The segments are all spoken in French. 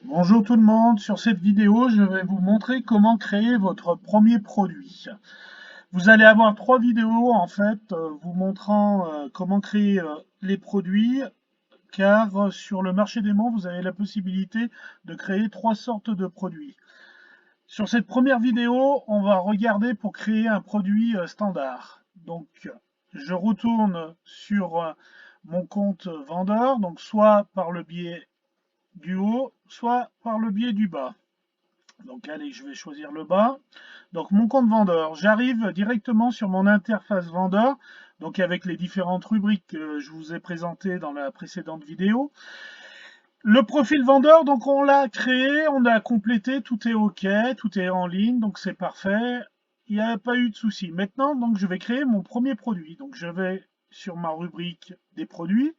Bonjour tout le monde, sur cette vidéo je vais vous montrer comment créer votre premier produit. Vous allez avoir trois vidéos en fait vous montrant comment créer les produits car sur le marché des monts vous avez la possibilité de créer trois sortes de produits. Sur cette première vidéo on va regarder pour créer un produit standard. Donc je retourne sur mon compte vendeur, donc soit par le biais du haut, soit par le biais du bas. Donc allez, je vais choisir le bas. Donc mon compte vendeur, j'arrive directement sur mon interface vendeur, donc avec les différentes rubriques que je vous ai présentées dans la précédente vidéo. Le profil vendeur, donc on l'a créé, on l'a complété, tout est OK, tout est en ligne, donc c'est parfait. Il n'y a pas eu de souci. Maintenant, donc je vais créer mon premier produit. Donc je vais sur ma rubrique des produits,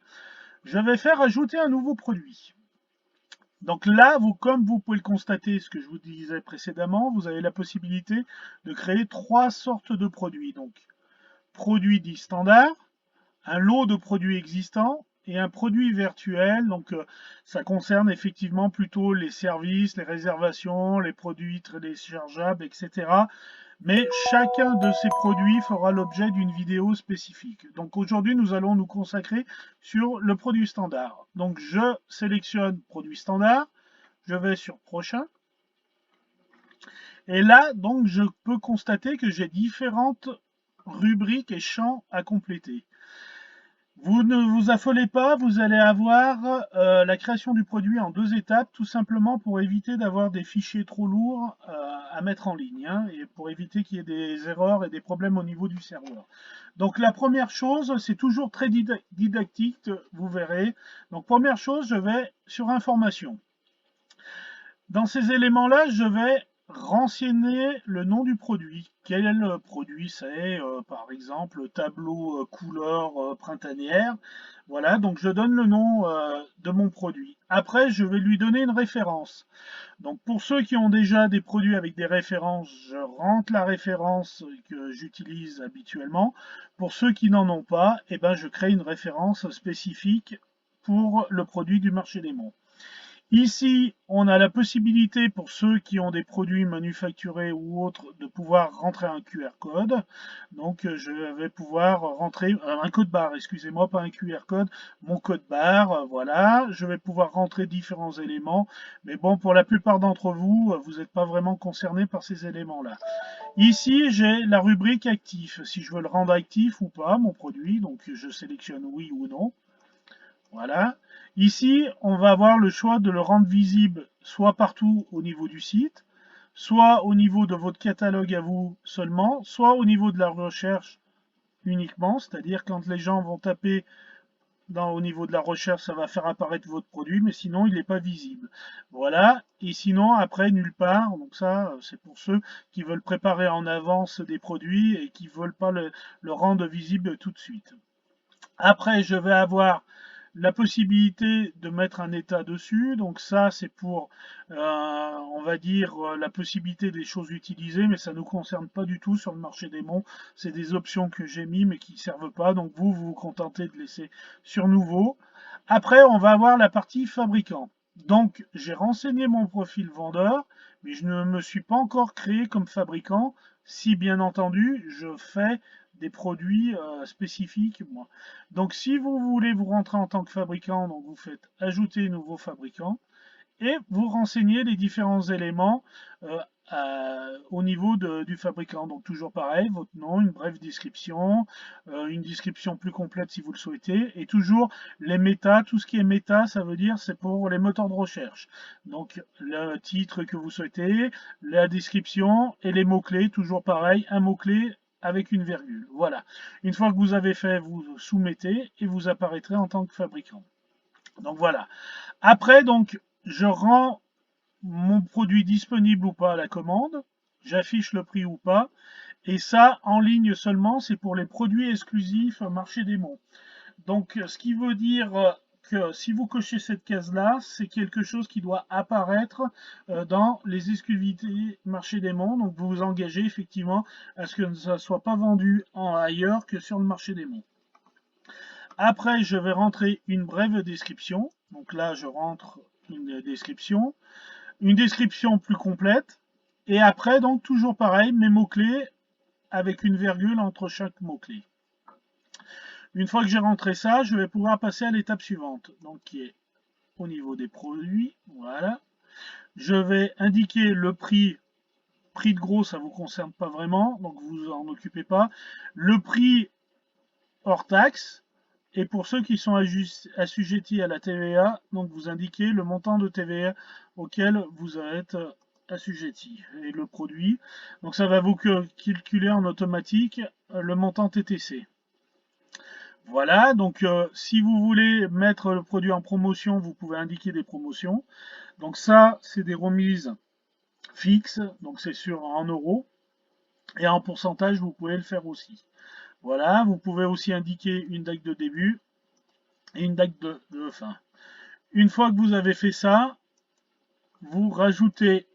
je vais faire ajouter un nouveau produit. Donc là, comme vous pouvez le constater, ce que je vous disais précédemment, vous avez la possibilité de créer trois sortes de produits. Donc, produit dit standard, un lot de produits existants et un produit virtuel. Donc, ça concerne effectivement plutôt les services, les réservations, les produits téléchargeables, etc. Mais chacun de ces produits fera l'objet d'une vidéo spécifique. Donc aujourd'hui, nous allons nous consacrer sur le produit standard. Donc je sélectionne produit standard, je vais sur prochain. Et là, donc, je peux constater que j'ai différentes rubriques et champs à compléter. Vous ne vous affolez pas, vous allez avoir la création du produit en deux étapes, tout simplement pour éviter d'avoir des fichiers trop lourds à mettre en ligne, hein, et pour éviter qu'il y ait des erreurs et des problèmes au niveau du serveur. Donc la première chose, c'est toujours très didactique, vous verrez. Donc première chose, je vais sur information. Dans ces éléments-là, je vais renseigner le nom du produit. Quel produit c'est, par exemple, tableau couleur printanière. Voilà, donc je donne le nom de mon produit. Après, je vais lui donner une référence. Donc pour ceux qui ont déjà des produits avec des références, je rentre la référence que j'utilise habituellement. Pour ceux qui n'en ont pas, eh ben, je crée une référence spécifique pour le produit du marché des monts. Ici, on a la possibilité pour ceux qui ont des produits manufacturés ou autres de pouvoir rentrer un QR code. Donc, je vais pouvoir rentrer un code barre, excusez-moi, pas un QR code, mon code barre, voilà. Je vais pouvoir rentrer différents éléments. Mais bon, pour la plupart d'entre vous, vous n'êtes pas vraiment concernés par ces éléments-là. Ici, j'ai la rubrique actif. Si je veux le rendre actif ou pas, mon produit, donc je sélectionne oui ou non. Voilà. Ici, on va avoir le choix de le rendre visible soit partout au niveau du site, soit au niveau de votre catalogue à vous seulement, soit au niveau de la recherche uniquement, c'est-à-dire quand les gens vont taper au niveau de la recherche, ça va faire apparaître votre produit, mais sinon il n'est pas visible. Voilà, et sinon après nulle part, donc ça c'est pour ceux qui veulent préparer en avance des produits et qui ne veulent pas le rendre visible tout de suite. Après, je vais avoir la possibilité de mettre un état dessus. Donc ça, c'est pour, on va dire, la possibilité des choses utilisées, mais ça ne nous concerne pas du tout sur le marché des monts. C'est des options que j'ai mis, mais qui ne servent pas. Donc vous, vous vous contentez de laisser sur nouveau. Après, on va avoir la partie fabricant. Donc, j'ai renseigné mon profil vendeur, mais je ne me suis pas encore créé comme fabricant, si bien entendu, je fais des produits spécifiques, moi. Donc, si vous voulez vous rentrer en tant que fabricant, donc vous faites ajouter nouveau fabricant et vous renseignez les différents éléments euh, au niveau du fabricant. Donc toujours pareil, votre nom, une brève description, une description plus complète si vous le souhaitez, et toujours les méta, tout ce qui est méta, ça veut dire c'est pour les moteurs de recherche. Donc le titre que vous souhaitez, la description et les mots-clés, toujours pareil, un mot-clé avec une virgule. Voilà. Une fois que vous avez fait, vous soumettez et vous apparaîtrez en tant que fabricant. Donc voilà. Après, donc, je rends mon produit disponible ou pas à la commande, j'affiche le prix ou pas, et ça, en ligne seulement, c'est pour les produits exclusifs marché des monts. Donc, ce qui veut dire que si vous cochez cette case-là, c'est quelque chose qui doit apparaître dans les exclusivités marché des monts. Donc, vous vous engagez effectivement à ce que ça ne soit pas vendu ailleurs que sur le marché des monts. Après, je vais rentrer une brève description. Donc là, je rentre une description, une description plus complète, et après, donc, toujours pareil, mes mots-clés avec une virgule entre chaque mot-clé. Une fois que j'ai rentré ça, je vais pouvoir passer à l'étape suivante, donc qui est au niveau des produits. Voilà. Je vais indiquer le prix. Prix de gros, ça ne vous concerne pas vraiment, donc vous en occupez pas. Le prix hors taxe. Et pour ceux qui sont assujettis à la TVA, donc vous indiquez le montant de TVA auquel vous êtes assujetti et le produit. Donc ça va vous calculer en automatique le montant TTC. Voilà, donc si vous voulez mettre le produit en promotion, vous pouvez indiquer des promotions. Donc ça, c'est des remises fixes, donc c'est sûr en euros. Et en pourcentage, vous pouvez le faire aussi. Voilà, vous pouvez aussi indiquer une date de début et une date de fin. Une fois que vous avez fait ça, vous rajoutez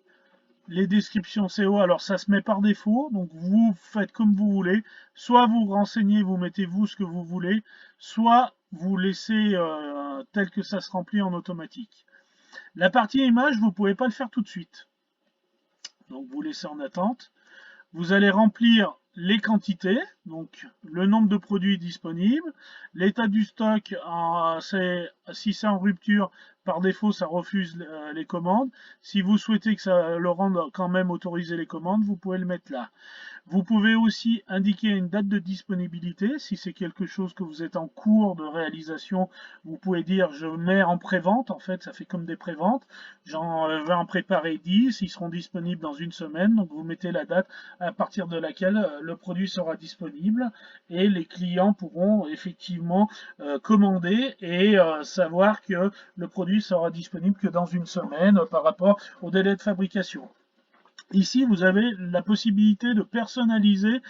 les descriptions SEO. Alors ça se met par défaut, donc vous faites comme vous voulez. Soit vous renseignez, vous mettez vous ce que vous voulez, soit vous laissez tel que ça se remplit en automatique. La partie image, vous ne pouvez pas le faire tout de suite. Donc vous laissez en attente. Vous allez remplir les quantités, donc le nombre de produits disponibles, l'état du stock, si c'est en rupture, par défaut, ça refuse les commandes. Si vous souhaitez que ça le rende quand même autoriser les commandes, vous pouvez le mettre là. Vous pouvez aussi indiquer une date de disponibilité. Si c'est quelque chose que vous êtes en cours de réalisation, vous pouvez dire je mets en pré-vente. En fait, ça fait comme des pré-ventes. J'en vais en préparer 10. Ils seront disponibles dans une semaine. Donc vous mettez la date à partir de laquelle le produit sera disponible et les clients pourront effectivement commander et savoir que le produit sera disponible que dans une semaine par rapport au délai de fabrication. Ici, vous avez la possibilité de personnaliser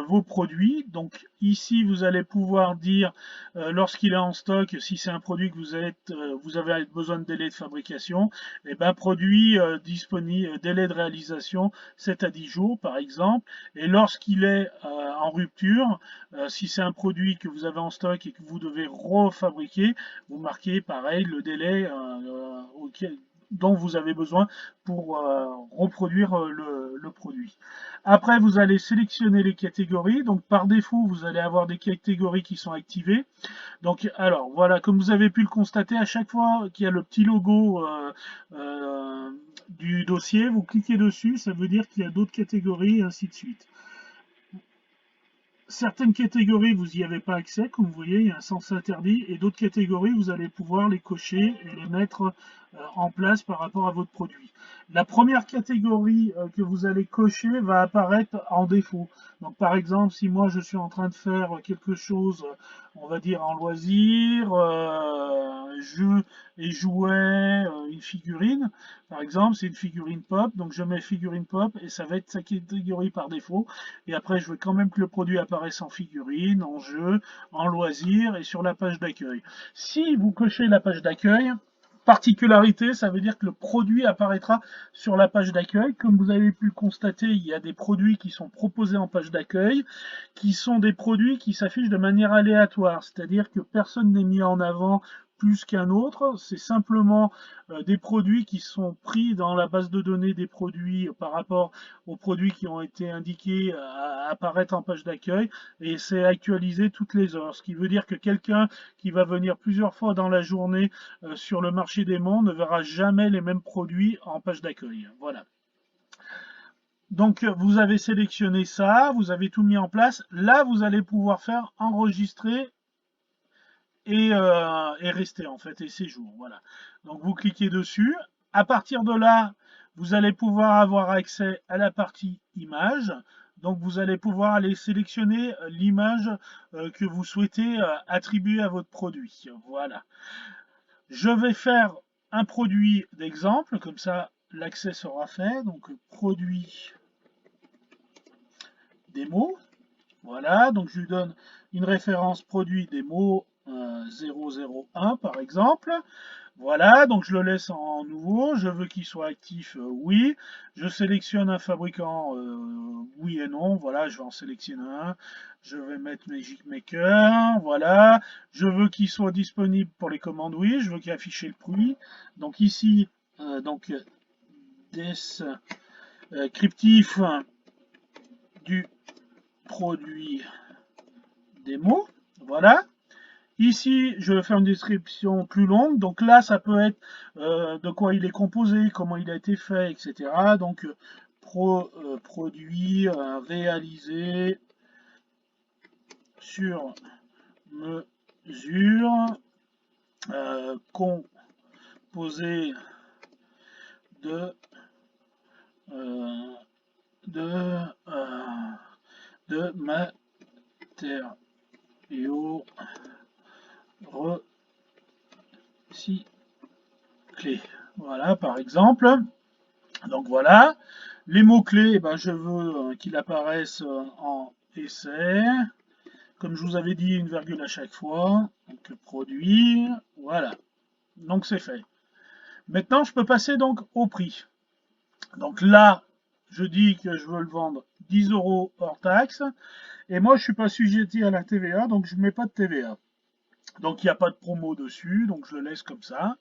vos produits. Donc ici, vous allez pouvoir dire lorsqu'il est en stock, si c'est un produit que vous avez besoin de délai de fabrication, et ben produit disponible, délai de réalisation 7 à 10 jours par exemple. Et lorsqu'il est en rupture, si c'est un produit que vous avez en stock et que vous devez refabriquer, vous marquez pareil le délai dont vous avez besoin pour reproduire le produit. Après, vous allez sélectionner les catégories. Donc, par défaut, vous allez avoir des catégories qui sont activées. Donc, alors, voilà, comme vous avez pu le constater, à chaque fois qu'il y a le petit logo du dossier, vous cliquez dessus, ça veut dire qu'il y a d'autres catégories, et ainsi de suite. Certaines catégories, vous n'y avez pas accès, comme vous voyez, il y a un sens interdit, et d'autres catégories, vous allez pouvoir les cocher et les mettre en place par rapport à votre produit. La première catégorie que vous allez cocher va apparaître en défaut. Donc par exemple, si moi je suis en train de faire quelque chose, on va dire en loisir, jeu et jouets, une figurine, par exemple, c'est une figurine pop, donc je mets figurine pop et ça va être sa catégorie par défaut. Et après, je veux quand même que le produit apparaisse en figurine, en jeu, en loisir et sur la page d'accueil. Si vous cochez la page d'accueil, particularité, ça veut dire que le produit apparaîtra sur la page d'accueil. Comme vous avez pu le constater, il y a des produits qui sont proposés en page d'accueil, qui sont des produits qui s'affichent de manière aléatoire, c'est-à-dire que personne n'est mis en avant plus qu'un autre, c'est simplement des produits qui sont pris dans la base de données des produits par rapport aux produits qui ont été indiqués à apparaître en page d'accueil et c'est actualisé toutes les heures, ce qui veut dire que quelqu'un qui va venir plusieurs fois dans la journée sur le marché des mondes ne verra jamais les mêmes produits en page d'accueil. Voilà. Donc vous avez sélectionné ça, vous avez tout mis en place. Là, vous allez pouvoir faire enregistrer et rester en fait et séjour. Voilà. Donc vous cliquez dessus. À partir de là, vous allez pouvoir avoir accès à la partie image. Donc vous allez pouvoir aller sélectionner l'image que vous souhaitez attribuer à votre produit. Voilà. Je vais faire un produit d'exemple, comme ça l'accès sera fait. Donc produit démo. Voilà, donc je lui donne une référence produit démo 001 par exemple. Voilà, donc je le laisse en nouveau. Je veux qu'il soit actif, oui. Je sélectionne un fabricant, oui et non. Voilà, je vais en sélectionner un. Je vais mettre Magic Maker. Voilà. Je veux qu'il soit disponible pour les commandes, oui. Je veux qu'il affiche le prix. Donc ici, descriptif du produit démo. Voilà. Ici, je vais faire une description plus longue. Donc là, ça peut être de quoi il est composé, comment il a été fait, etc. Donc, produit réalisé sur mesure, composé de, euh, de, euh, de matériaux recyclés. Voilà, par exemple. Donc voilà, les mots-clés, eh ben, je veux qu'ils apparaissent en essai. Comme je vous avais dit, une virgule à chaque fois. Donc produit, voilà. Donc c'est fait. Maintenant, je peux passer donc au prix. Donc là, je dis que je veux le vendre 10 € hors taxe. Et moi, je ne suis pas sujeté à la TVA, donc je ne mets pas de TVA. Donc il n'y a pas de promo dessus, donc je le laisse comme ça.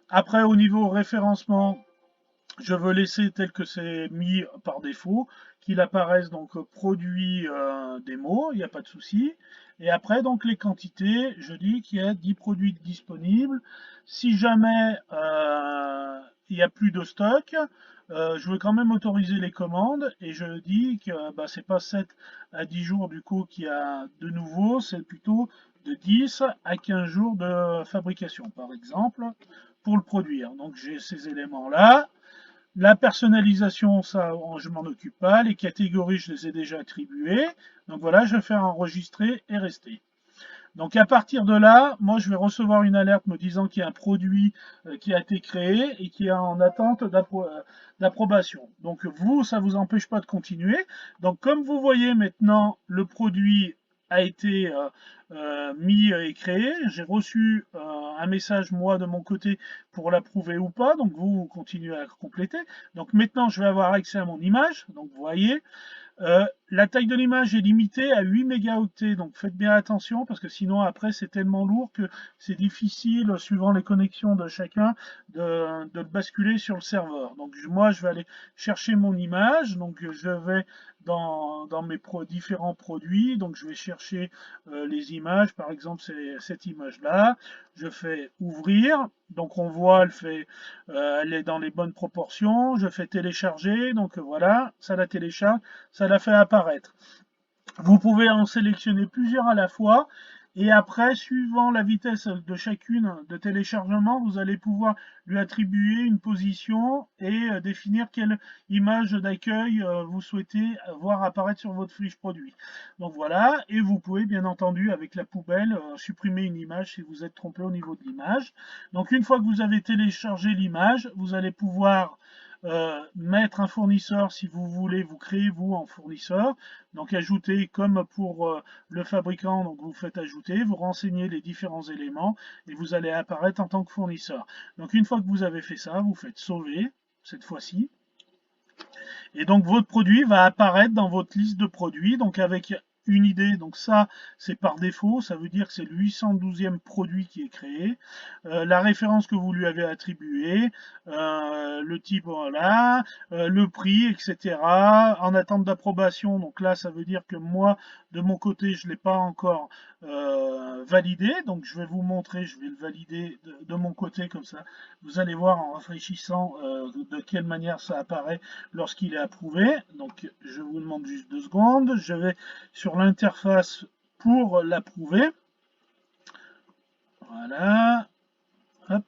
Après, au niveau référencement, je veux laisser tel que c'est mis par défaut, qu'il apparaisse donc produit démo, il n'y a pas de souci. Et après, donc les quantités, je dis qu'il y a 10 produits disponibles. Si jamais il n'y a plus de stock, je veux quand même autoriser les commandes et je dis que bah, c'est pas 7 à 10 jours du coup qu'il y a de nouveau, c'est plutôt de 10 à 15 jours de fabrication par exemple pour le produire. Donc j'ai ces éléments là. La personnalisation, ça, je m'en occupe pas. Les catégories, je les ai déjà attribuées. Donc voilà, je vais faire enregistrer et rester. Donc à partir de là, moi je vais recevoir une alerte me disant qu'il y a un produit qui a été créé et qui est en attente d'approbation. Donc vous, ça ne vous empêche pas de continuer. Donc comme vous voyez maintenant, le produit a été mis et créé. J'ai reçu un message moi de mon côté pour l'approuver ou pas. Donc vous continuez à compléter. Donc maintenant je vais avoir accès à mon image. Donc vous voyez, la taille de l'image est limitée à 8 mégaoctets, donc faites bien attention parce que sinon après c'est tellement lourd que c'est difficile, suivant les connexions de chacun, de le basculer sur le serveur. Donc moi je vais aller chercher mon image, donc je vais dans mes différents produits, donc je vais chercher les images, par exemple c'est cette image là, je fais ouvrir, donc on voit elle est dans les bonnes proportions, je fais télécharger, donc voilà, ça la télécharge, ça la fait apparaître. Vous pouvez en sélectionner plusieurs à la fois et après, suivant la vitesse de chacune de téléchargement, vous allez pouvoir lui attribuer une position et définir quelle image d'accueil vous souhaitez voir apparaître sur votre fiche produit. Donc voilà, et vous pouvez bien entendu avec la poubelle supprimer une image si vous êtes trompé au niveau de l'image. Donc une fois que vous avez téléchargé l'image, vous allez pouvoir mettre un fournisseur si vous voulez vous créer vous en fournisseur, donc ajouter comme pour le fabricant, donc vous faites ajouter, vous renseignez les différents éléments et vous allez apparaître en tant que fournisseur. Donc une fois que vous avez fait ça, vous faites sauver cette fois-ci et donc votre produit va apparaître dans votre liste de produits, donc avec une idée, donc ça c'est par défaut, ça veut dire que c'est le 812e produit qui est créé, la référence que vous lui avez attribuée, le type, voilà, le prix, etc. En attente d'approbation, donc là ça veut dire que moi de mon côté je ne l'ai pas encore validé, donc je vais vous montrer, je vais le valider de mon côté comme ça, vous allez voir en réfléchissant de quelle manière ça apparaît lorsqu'il est approuvé. Donc je vous demande juste 2 secondes. Je vais sur l'interface pour l'approuver. Voilà. Hop.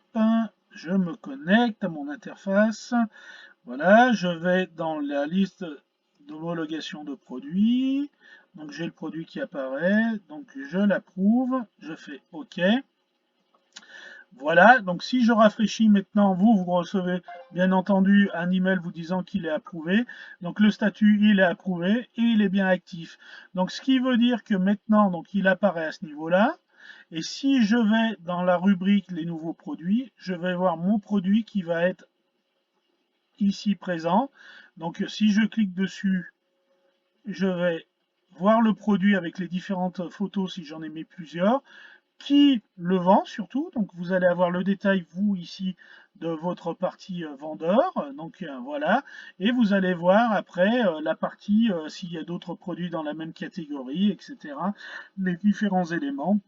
Je me connecte à mon interface. Voilà. Je vais dans la liste d'homologation de produits. Donc j'ai le produit qui apparaît. Donc je l'approuve. Je fais OK. Voilà, donc si je rafraîchis maintenant, vous recevez bien entendu un email vous disant qu'il est approuvé. Donc le statut, il est approuvé et il est bien actif. Donc ce qui veut dire que maintenant, donc il apparaît à ce niveau-là. Et si je vais dans la rubrique les nouveaux produits, je vais voir mon produit qui va être ici présent. Donc si je clique dessus, je vais voir le produit avec les différentes photos si j'en ai mis plusieurs, qui le vend surtout. Donc vous allez avoir le détail, vous, ici, de votre partie vendeur. Donc voilà. Et vous allez voir après la partie, s'il y a d'autres produits dans la même catégorie, etc. Les différents éléments.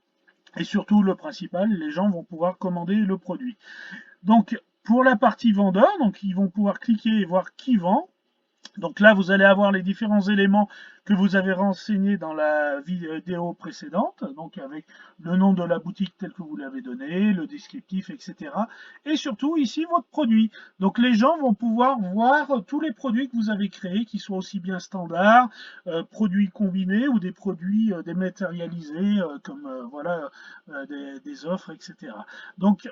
Et surtout, le principal, les gens vont pouvoir commander le produit. Donc pour la partie vendeur, donc ils vont pouvoir cliquer et voir qui vend. Donc là, vous allez avoir les différents éléments que vous avez renseignés dans la vidéo précédente, donc avec le nom de la boutique tel que vous l'avez donné, le descriptif, etc. Et surtout ici votre produit. Donc les gens vont pouvoir voir tous les produits que vous avez créés, qui soient aussi bien standards, produits combinés ou des produits dématérialisés, comme voilà des offres, etc. Donc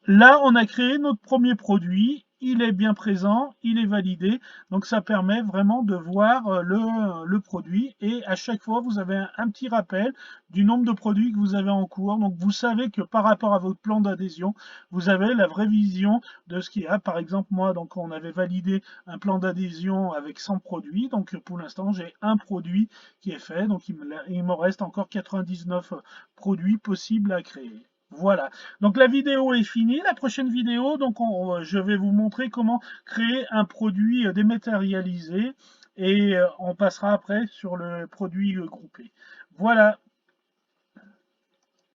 là, on a créé notre premier produit, il est bien présent, il est validé, donc ça permet vraiment de voir le produit et à chaque fois, vous avez un petit rappel du nombre de produits que vous avez en cours. Donc vous savez que par rapport à votre plan d'adhésion, vous avez la vraie vision de ce qu'il y a. Par exemple, moi, donc on avait validé un plan d'adhésion avec 100 produits, donc pour l'instant, j'ai un produit qui est fait, donc il me reste encore 99 produits possibles à créer. Voilà. Donc la vidéo est finie. La prochaine vidéo, donc je vais vous montrer comment créer un produit dématérialisé et on passera après sur le produit groupé. Voilà.